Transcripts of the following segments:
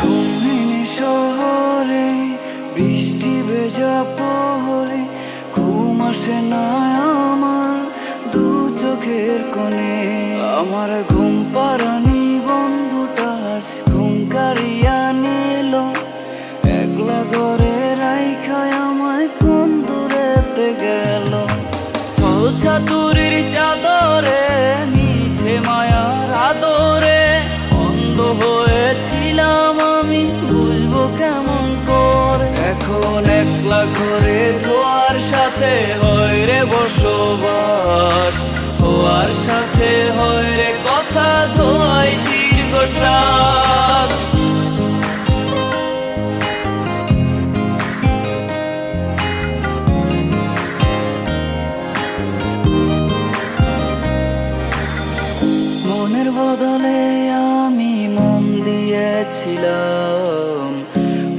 ঘুমহীন শহরে বৃষ্টি ভেজা প্রহরে ঘুম আসে না আমার দু চোখের কোণে। আমার ঘুম পাড়ানি বন্ধুটা ঘুম কারিয়া নিল, একলা ঘরে রাইখায় আমায় কোন দূরেতে গেল। ছাতুরির চাদরে নিচে মায়ার আদরে অন্ধ হয়েছিলাম আমি, বুঝবো কেমন করে। এখন একলা ঘরে ধোয়ার সাথে হয় রে বসবাস, ধোয়ার সাথে হয় রে কথা, ধোয়াই দীর্ঘশ্বাস। মনের বদলে আমি মন দিয়েছিলাম,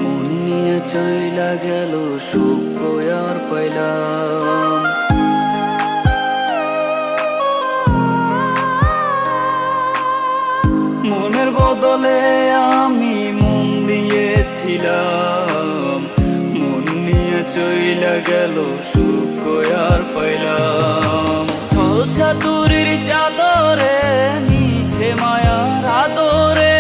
মন নিয়ে চইলা গেল সুখ আর পাইলাম। মনের বদলে আমি মন দিয়েছিলাম, মন নিয়ে চইলা গেল সুখ আর পাইলাম। ছাতুরির চাদরে নিচে মায়ার আদরে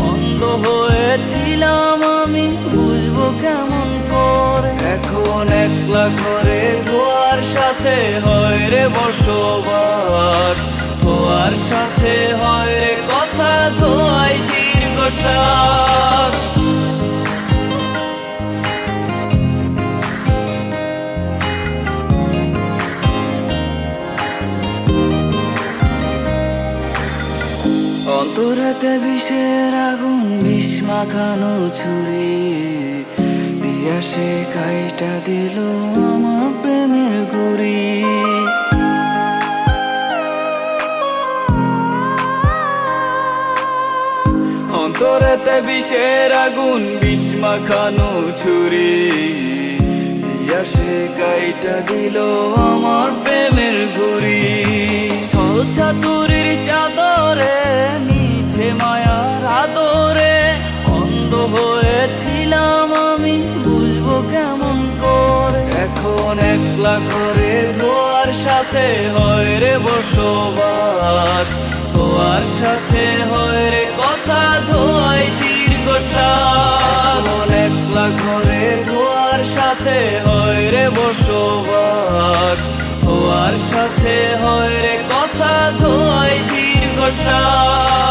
অন্ধ হয়েছিলাম আমি, বুঝবো কেমন করে। এখন একলা ঘরে ধোয়ার সাথে হয় রে বসবাস, ধোয়ার সাথে হয় রে কথা, ধোয়াই দীর্ঘশ্বাস। অন্তরাতে বিষের আগুন, বিষ মাখানো ছুরি দিয়া সে কাইটা দিল আমার প্রেমের গুড়ি। অন্তরাতে বিষের আগুন, বিষ মাখানো ছুরি দিয়া সে কাইটা দিল আমার প্রেমের গুড়ি। ছাতুরির চাদরে নিচে মায়ার আদরে অন্ধ হয়েছিলাম আমি, বুঝবো কেমন করে। এখন একলা ঘরে ধোয়ার সাথে হয় রে বসবাস, ধোয়ার সাথে হয় রে কথা, ধোয়াই দীর্ঘশ্বাস। একলা ঘরে ধোয়ার সাথে হয় রে বসবাস, ধোয়ার সাথে হয় রে কথা, ধোয়াই দীর্ঘশ্বাস।